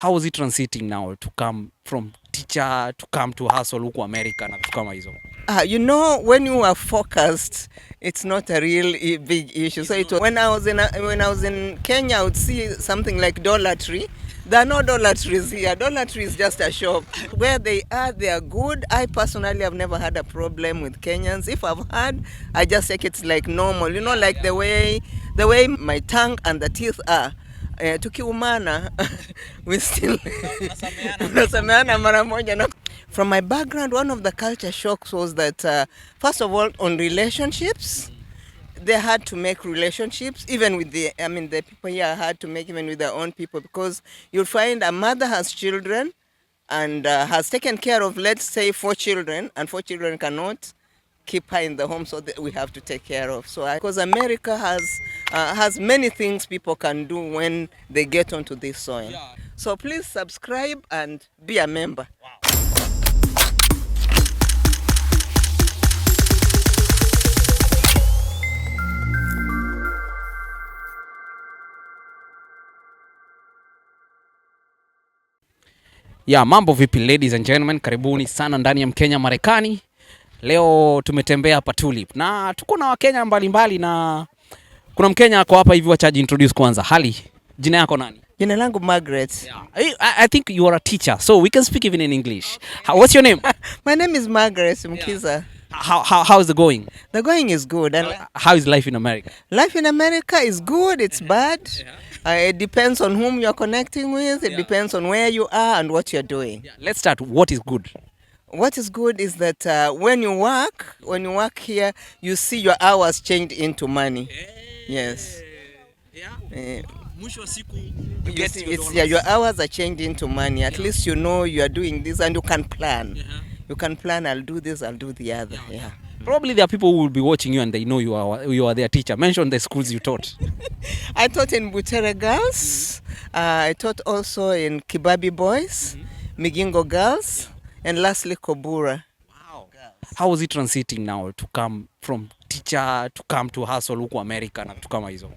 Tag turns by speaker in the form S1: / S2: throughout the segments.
S1: How is it transiting now to come from teacher to come to hustle huku America na vitu kama hizo?
S2: When you are focused, it's not a real big issue. So it was, when I was in Kenya, I would see something like Dollar Tree. There are no Dollar Trees here. Dollar Tree is just a shop. Where they are good. I personally have never had a problem with Kenyans. If I've had, I just take it like normal. Like the way my tongue and the teeth are. Tukiumana, we still tunasameana mara moja. No? From my background, one of the culture shocks was that, first of all, on relationships, they had to make relationships, even with the people here had to make even with their own people, because you'll find a mother has children and has taken care of, let's say, 4 children, and 4 children cannot keep her in the home, so that we have to take care of. So because America has many things people can do when they get onto this soil. Yeah. So please subscribe and be a member. Wow.
S1: Yeah, mambo vipi ladies and gentlemen, karibuni sana ndani ya Mkenya Marekani. Leo tumetembea hapa Tulip na tuko na Wakenya mbalimbali na kuna Mkenya ako hapa hivi, wachaji introduce kwanza. Hali, jina yako nani?
S2: Jina langu Margaret.
S1: Yeah. I think you are a teacher, so we can speak even in English. What's your name?
S2: My name is Margaret Mkiza.
S1: Yeah. How is it going?
S2: The going is good. And
S1: how is life in America?
S2: Life in America is good, it's bad. Yeah. It depends on whom you're connecting with. It depends on where you are and what you're doing.
S1: Yeah. Let's start. What is good?
S2: What is good is that when you work here, you see your hours changed into money. Yes. Yeah. Your hours are changed into money. At least you know you are doing this and you can plan. You can plan, I'll do this, I'll do the other. Yeah.
S1: Probably there are people who will be watching you and they know you are their teacher. Mention the schools you taught.
S2: I taught in Butere Girls. I taught also in Kibabi Boys, Migingo Girls, and lastly Kobura.
S1: Wow. How is it transiting now to come from teacher to come to hustle huku America na vitu kama hizo?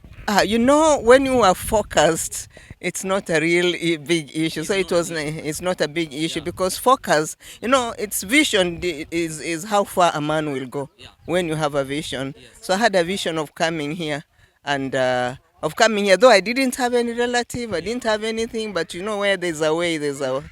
S2: When you are focused, it's not a real big issue. So it's not a big issue because focus, its vision is how far a man will go when you have a vision. Yes. So I had a vision of coming here though I didn't have any relative, I didn't have anything, but where there's a way, there's a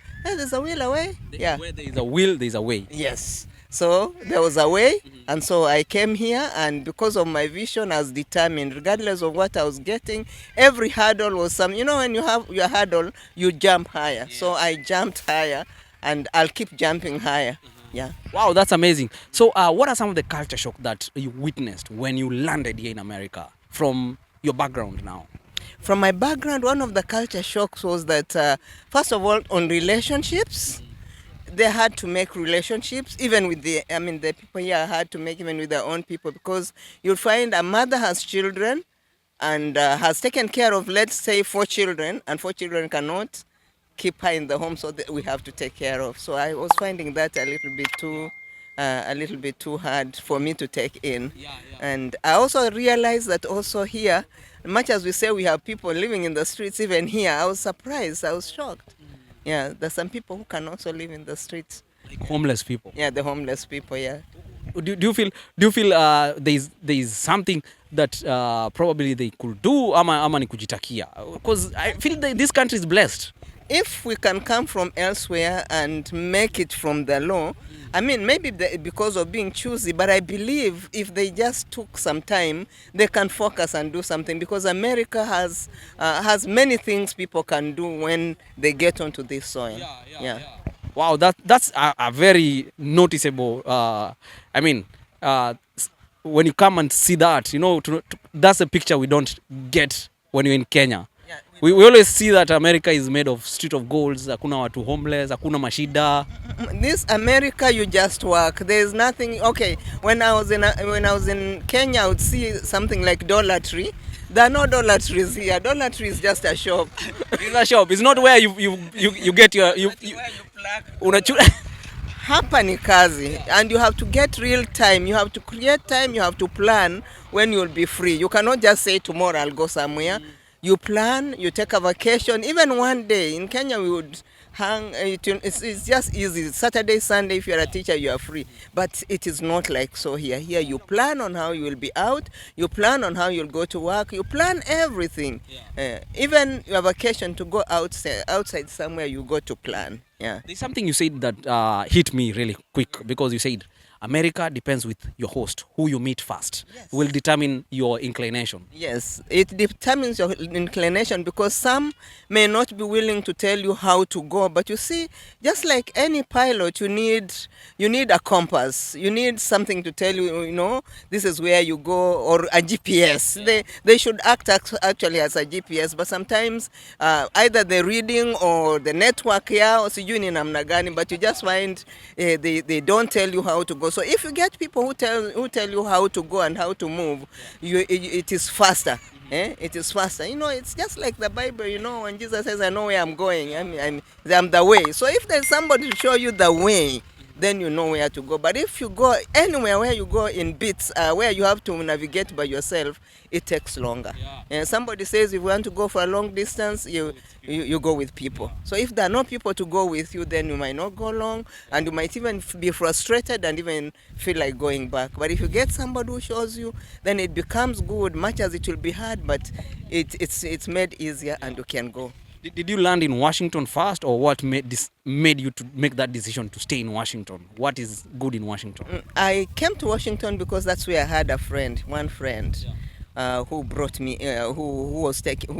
S2: will, a way. Yeah.
S1: Where there is a will, there's a way.
S2: Yes. So there was a way, and so I came here, and because of my vision, I was determined, regardless of what I was getting. Every hurdle was some, when you have your hurdle, you jump higher. Yeah. So I jumped higher, and I'll keep jumping higher. Yeah.
S1: Wow, that's amazing. So what are some of the culture shock that you witnessed when you landed here in America from your background now?
S2: From my background, one of the culture shocks was that, first of all, on relationships, they had to make relationships, even with the people here had to make even with their own people, because you'll find a mother has children and has taken care of, let's say, 4 children, and 4 children cannot keep her in the home, so that we have to take care of. So I was finding that a little bit too hard for me to take in. Yeah. And I also realized that also here, much as we say we have people living in the streets, even here, I was surprised, I was shocked. Yeah, there's some people who can also live in the streets.
S1: Like homeless people.
S2: Yeah, the homeless people. Yeah.
S1: Do you feel there is something that probably they could do ama ni kujitakia? Because I feel that this country is blessed.
S2: If we can come from elsewhere and make it from the law, maybe because of being choosy, but I believe if they just took some time, they can focus and do something, because America has many things people can do when they get onto this soil. Yeah.
S1: Wow, that's a very noticeable. When you come and see that, that's a picture we don't get when you're in Kenya. We always see that America is made of street of golds. Hakuna watu homeless, hakuna mashida.
S2: This America, you just work. There's nothing. Okay, when I was in Kenya, I would see something like Dollar Tree. There are no Dollar Trees here. Dollar Tree is just a shop.
S1: It's a shop. It's not where you get your
S2: Hapa ni kazi, and you have to get real time. You have to create time. You have to plan when you'll be free. You cannot just say tomorrow I'll go somewhere. You plan, you take a vacation. Even one day in Kenya, we would hang. It's just easy. Saturday, Sunday, if you're a teacher, you are free. But it is not like so here. Here, you plan on how you will be out. You plan on how you'll go to work. You plan everything. Even your vacation to go outside somewhere, you go to plan. Yeah.
S1: There's something you said that hit me really quick, because you said America depends with your host, who you meet first,
S2: Yes.
S1: will determine your inclination.
S2: Yes, it determines your inclination, because some may not be willing to tell you how to go. But you see, just like any pilot, you need a compass. You need something to tell you, this is where you go, or a GPS. They should act actually as a GPS, but sometimes either the reading or the network here, or sijui ni namna gani, but you just find they don't tell you how to go. So if you get people who tell you how to go and how to move, it is faster. It is faster. It's just like the Bible, when Jesus says, I know where I'm going. I'm the way. So if there's somebody to show you the way, then you know where to go. But if you go anywhere where you go in bits, where you have to navigate by yourself, it takes longer. And somebody says if you want to go for a long distance, you go with people. So if there are no people to go with you, then you might not go long, and you might even be frustrated and even feel like going back. But if you get somebody who shows you, then it becomes good, much as it will be hard, but it's made easier and you can go.
S1: Did you land in Washington first, or what made you to make that decision to stay in Washington? What is good in Washington?
S2: I came to Washington because that's where I had one friend. Who brought me, who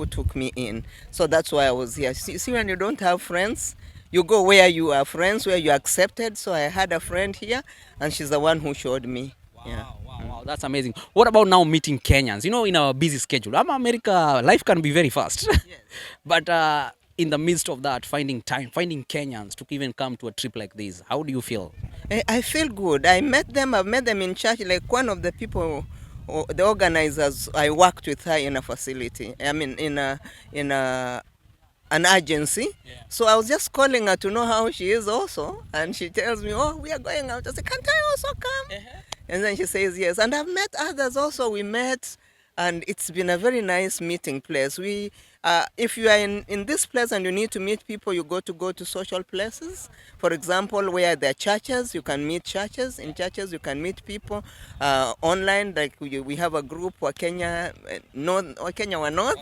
S2: took me in. So that's why I was here. See, when you don't have friends, you go where you are friends, where you're accepted. So I had a friend here, and she's the one who showed me.
S1: Wow, that's amazing. What about now meeting Kenyans? In our busy schedule, America, life can be very fast.
S2: Yes.
S1: But in the midst of that, finding Kenyans to even come to a trip like this, how do you feel?
S2: I feel good. I've met them in church. Like one of the people, the organizers, I worked with her in a facility. I mean, in an agency. So I was just calling her to know how she is also, and she tells me, "Oh, we are going out." I said, "Can't I also come?" And then she says yes. And I've met others also. We met, and it's been a very nice meeting place. If you are in this place and you need to meet people, you go to social places. For example, where there are churches, you can meet churches. In churches, you can meet people online. Like we have a group, 𝐭𝐴𝐻𝐻 North.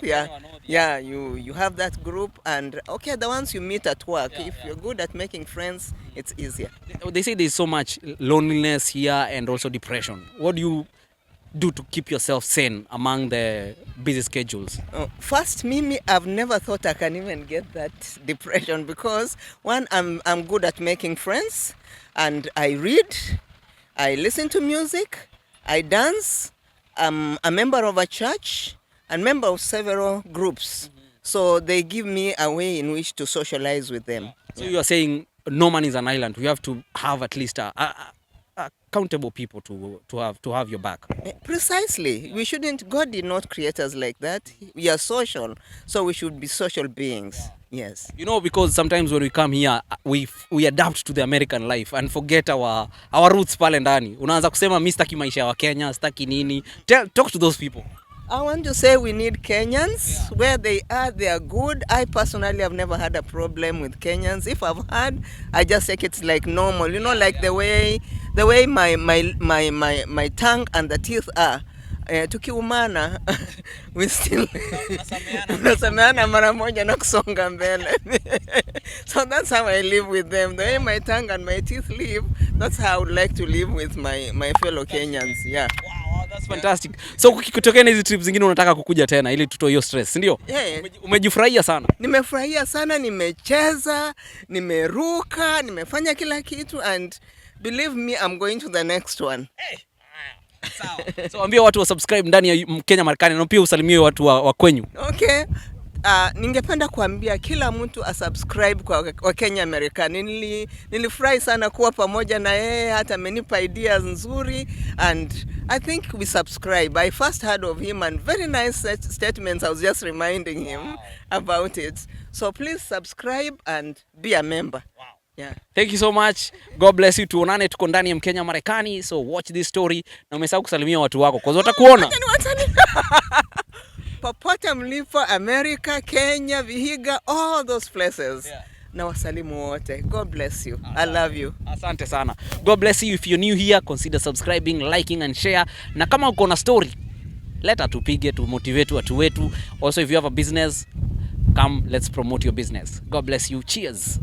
S2: Yeah. You have that group, and the ones you meet at work. If you're good at making friends, it's easier.
S1: They say there's so much loneliness here and also depression. What do you do to keep yourself sane among the busy schedules?
S2: First, I've never thought I can even get that depression, because one, I'm good at making friends, and I read, I listen to music, I dance. I'm a member of a church and member of several groups. So they give me a way in which to socialize with them.
S1: So you are saying no man is an island. We have to have at least accountable people to have your back.
S2: Precisely. We shouldn't. God did not create us like that. We are social, so we should be social beings. Yes.
S1: Because sometimes when we come here, we adapt to the American life and forget our roots pale ndani. Unaanza kusema mimi sitaki maisha ya Kenya, sitaki nini. Talk to those people.
S2: I want to say we need Kenyans. Where they are good. I personally have never had a problem with Kenyans. If I've had, I just take it like normal. Like the way my tongue and the teeth are. Tukiumana, we still tunasameana mara moja na kusonga mbele. So that's how I live with them. The way my tongue and my teeth live, that's how I would like to live with my fellow Kenyans. Yeah.
S1: Wow, that's fantastic. So kukitokea hizi trips zingine unataka kukuja tena ili tutoe hiyo stress, ndio?
S2: Yeah.
S1: Umejifurahia sana?
S2: Nimefurahia sana, nimecheza, nimeruka, nimefanya kila kitu, and believe me, I'm going to the next one.
S1: Sawa. So ambia watu wa subscribe ndani ya Mkenya Marekani, na pia usalimie watu wa kwenyu.
S2: Okay. Ningependa kuambia kila mtu asubscribe kwa Kenya Marekani. Nilifurahi sana kuwa pamoja na yeye, hata amenipa ideas nzuri, and I think we subscribe. I first heard of him, and very nice statements. I was just reminding him about it. So please subscribe and be a member. Wow. Yeah.
S1: Thank you so much. God bless you. Tuonane, tuko ndani ya Mkenya Marekani. So watch this story, na umesahau kusalimia watu wako kwa sababu watakuona.
S2: popote mlipo, America, Kenya, Vihiga, all those places. Na wasalimu wote. God bless you. I love you.
S1: Asante sana. God bless you. If you're new here, consider subscribing, liking and share. Na kama uko na story, let us tupige to motivate watu wetu. Also, if you have a business, come, let's promote your business. God bless you. Cheers.